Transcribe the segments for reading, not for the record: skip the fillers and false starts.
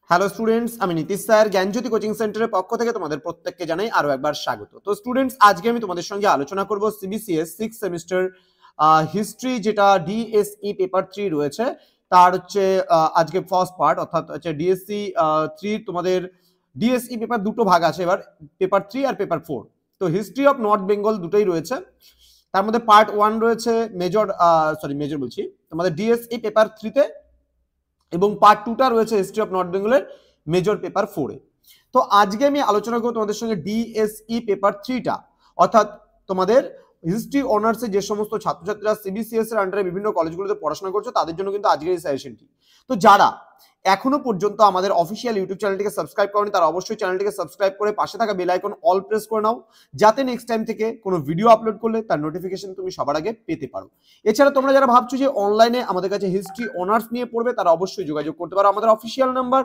Hello students, আমি Nitish sir জ্ঞানজ্যোতি coaching সেন্টারের পক্ষ থেকে তোমাদের প্রত্যেককে জানাই আরো একবার স্বাগত। তো স্টুডেন্টস, আজকে আমি তোমাদের সঙ্গে আলোচনা করব সিবিসিএস 6 সেমিস্টার হিস্ট্রি, যেটা ডিএসই পেপার 3 রয়েছে তার হচ্ছে আজকে ফার্স্ট পার্ট, অর্থাৎ হচ্ছে ডিএসসি 3। তোমাদের ডিএসই পেপার দুটো ভাগ আছে এবার, পেপার 3 আর পেপার 4। তো হিস্ট্রি অফ নর্থ বেঙ্গল দুটোই রয়েছে। তার মধ্যে পার্ট 1 রয়েছে মেজর বলছি তোমাদের ডিএসই পেপার 3 তে, এবং পার্ট 2টা রয়েছে হিস্ট্রি অফ নর্থ বেঙ্গলের মেজর পেপার 4-এ। তো আজকে আমি আলোচনা করব তোমাদের সঙ্গে ডিএসই পেপার 3টা, অর্থাৎ তোমাদের হিস্ট্রি অনার্সে যে সমস্ত ছাত্রছাত্রীরা সিবিসিএস এর আন্ডারে বিভিন্ন কলেজগুলোতে পড়াশোনা করছে তাদের জন্য কিন্তু আজকের এই সাজেশনটি। তো যারা এখনো পর্যন্ত আমাদের অফিসিয়াল ইউটিউব চ্যানেলটিকে সাবস্ক্রাইব করেনি তারা অবশ্যই চ্যানেলটিকে সাবস্ক্রাইব করে পাশে থাকা বেল আইকন অল প্রেস করে নাও, যাতে নেক্সট টাইম থেকে কোনো ভিডিও আপলোড করলে তার নোটিফিকেশন তুমি সবার আগে পেতে পারো। এছাড়া তোমরা যারা ভাবছো যে অনলাইনে আমাদের কাছে হিস্ট্রি অনার্স নিয়ে পড়বে তারা অবশ্যই যোগাযোগ করতে পারো। আমাদের অফিসিয়াল নাম্বার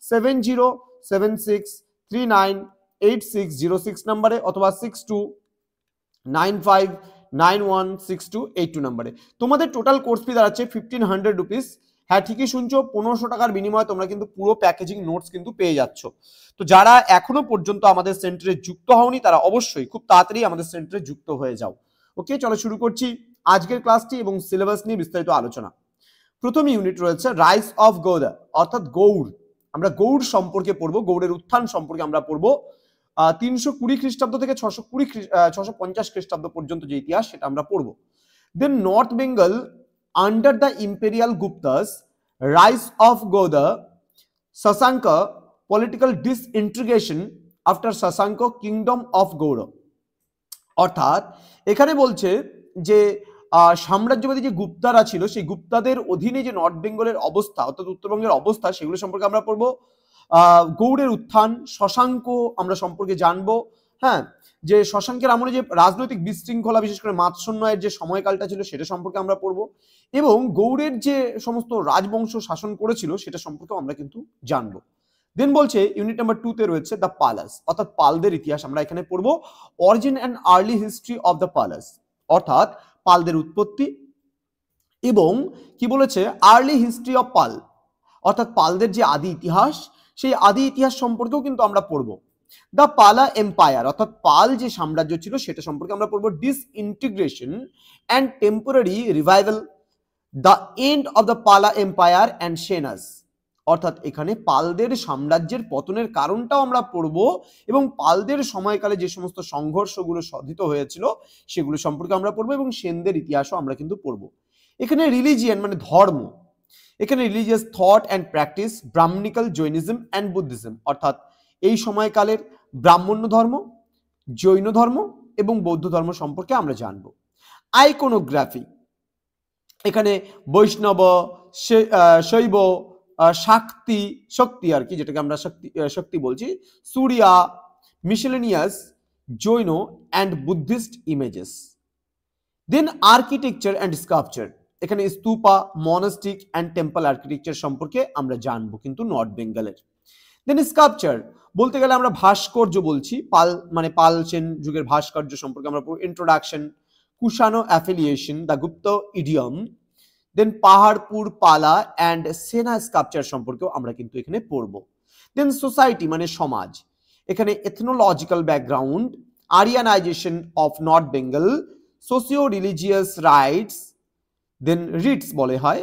7076398606 নাম্বারে, অথবা 6295916282 নাম্বারে। তোমাদের টোটাল কোর্স ফি দাঁড়াচ্ছে 1500 রুপিস। হ্যাঁ, ঠিকই শুনছো, 1500 টাকার বিনিময়ে তোমরা কিন্তু পুরো প্যাকেজিং নোটস কিন্তু পেয়ে যাচ্ছ। তো যারা এখনো পর্যন্ত আমাদের সেন্টারে যুক্ত হওনি তারা অবশ্যই খুব তাড়াতাড়ি আমাদের সেন্টারে যুক্ত হয়ে যাও। ওকে, চলো শুরু করছি আজকের ক্লাসটি এবং সিলেবাস নিয়ে বিস্তারিত আলোচনা। প্রথম ইউনিট রয়েছে রাইস অফ গৌড়, অর্থাৎ গৌড়। আমরা গৌড় সম্পর্কে পড়বো, গৌড়ের উত্থান সম্পর্কে আমরা পড়বো। 320 খ্রিস্টাব্দ থেকে 650 খ্রিস্টাব্দ পর্যন্ত যে ইতিহাস সেটা আমরা পড়বো। Then north Bengal under the imperial Guptas, rise of Gaur, Shashanka, political disintegration after Shashanka, kingdom of Gaur. অর্থাৎ এখানে বলছে যে সাম্রাজ্যবাদী যে গুপ্তারা ছিল সেই গুপ্তাদের অধীনে যে নর্থ বেঙ্গলের অবস্থা, অর্থাৎ উত্তরবঙ্গের অবস্থা, সেগুলো সম্পর্কে আমরা পড়বো। গৌড়ের উত্থান, শশাঙ্ক আমরা সম্পর্কে জানবো। হ্যাঁ, যে শশাঙ্কের আমলে যে রাজনৈতিক বিশৃঙ্খলা, বিশেষ করে মাৎসন্যয়ের যে সময়কালটা ছিল সেটা সম্পর্কে আমরা পড়বো, এবং গৌড়ের যে সমস্ত রাজবংশ শাসন করেছিল সেটা সম্পর্কেও আমরা কিন্তু জানবো। দেন বলছে ইউনিট নাম্বার 2-তে রয়েছে দ্য পালাস, অর্থাৎ পালদের ইতিহাস আমরা এখানে পড়বো। Origin and early history of the Palas, অর্থাৎ পালদের উৎপত্তি, এবং কি বলেছে আর্লি হিস্ট্রি অফ পাল, অর্থাৎ পালদের যে আদি ইতিহাস সেই আদি ইতিহাস সম্পর্কেও কিন্তু আমরা পড়বো। দ্য পালা এম্পায়ার, অর্থাৎ পাল যে সাম্রাজ্য ছিল সেটা সম্পর্কে আমরা পড়বো। Disintegration and temporary revival, the end of the পালা এম্পায়ার অ্যান্ড সেনাস, অর্থাৎ এখানে পালদের সাম্রাজ্যের পতনের কারণটাও আমরা পড়বো, এবং পালদের সময়কালে যে সমস্ত সংঘর্ষগুলো সাধিত হয়েছিল সেগুলো সম্পর্কে আমরা পড়বো, এবং সেনদের ইতিহাসও আমরা কিন্তু পড়বো। এখানে রিলিজিয়ান মানে ধর্ম, এখানে religious thought and practice, Brahmanical, Jainism and Buddhism, অর্থাৎ এই সময়কালের ব্রাহ্মণ্য ধর্ম, জৈন ধর্ম এবং বৌদ্ধ ধর্ম সম্পর্কে আমরা জানবো। আইকোনোগ্রাফি, এখানে বৈষ্ণব, শৈব, শক্তি আর কি, যেটাকে আমরা শক্তি বলছি, Surya, miscellaneous, Jain and Buddhist images. Then architecture and sculpture, এখানে stupa, monastic and temple architecture সম্পর্কে আমরা জানবো কিন্তু নর্থ বেঙ্গলের। দেন স্কাল্পচার বলতে গেলে আমরা ভাস্কর্য বলছি, পাল সেন যুগের ভাস্কর্য সম্পর্কে আমরা পড়ব। Introduction, Kushana affiliation, the Gupta idiom. Then Paharpur Pala and সেনা স্কাল্পচার সম্পর্কেও আমরা কিন্তু এখানে পড়ব। দেন সোসাইটি মানে সমাজ, এখানে ethnological background, Aryanisation of north Bengal, socio religious rites, then rites বলে হয়,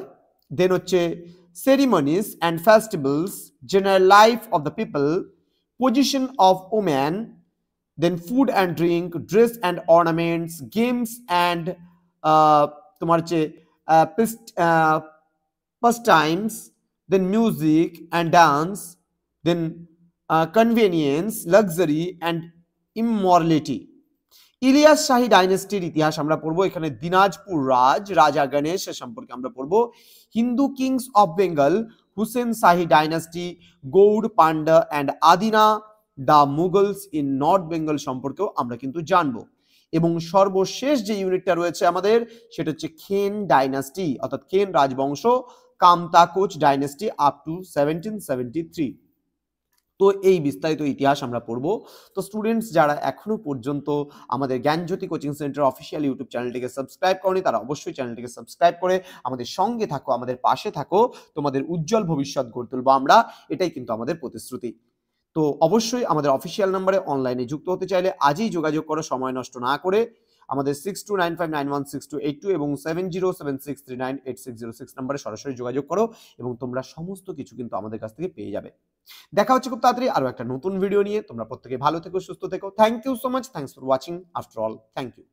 দেন হচ্ছে ceremonies and festivals, general life of the people, position of woman, then food and drink, dress and ornaments, games and তোমার হচ্ছে pastimes, then music and dance, then convenience, luxury and immorality. Ilias শাহী ডাইনেস্টির ইতিহাস আমরা পড়বো। এখানে দিনাজপুর রাজা গণেশ সম্পর্কে আমরা পড়বো। Hindu kings of Bengal, Hussain Shahi dynasty, Gaur, Pandua and Adina, the Mughals in north Bengal সম্পর্কেও আমরা কিন্তু জানবো। এবং সর্বশেষ যে ইউনিটটা রয়েছে আমাদের সেটা হচ্ছে খেন ডাইনাস্টি, অর্থাৎ খেন রাজবংশ, কামতাকুচ ডাইনেস্টি আপ টু 1773। তো এই বিস্তারিত ইতিহাস আমরা পড়বো। তো স্টুডেন্টস যারা এখনো পর্যন্ত আমাদের জ্ঞানজ্যোতি কোচিং সেন্টার অফিসিয়াল ইউটিউব চ্যানেলটিকে সাবস্ক্রাইব করনি, তারা অবশ্যই চ্যানেলটিকে সাবস্ক্রাইব করে আমাদের সঙ্গে থাকো, আমাদের পাশে থাকো। তোমাদের উজ্জ্বল ভবিষ্যৎ গড়ে তুলবো আমরা, এটাই কিন্তু আমাদের প্রতিশ্রুতি। তো অবশ্যই আমাদের অফিসিয়াল নাম্বারে অনলাইনে যুক্ত হতে চাইলে আজই যোগাযোগ করো, সময় নষ্ট না করে। আমাদের 6295916282 এবং 7076398606 নাম্বারে সরাসরি যোগাযোগ করো এবং তোমরা সমস্ত কিছু কিন্তু আমাদের কাছ থেকে পেয়ে যাবে। দেখা হচ্ছে খুব তাড়াতাড়ি আরো একটা নতুন ভিডিও নিয়ে। তোমরা প্রত্যেকে ভালো থেকো, সুস্থ থেকো। Thank you so much. Thanks for watching after all. Thank you.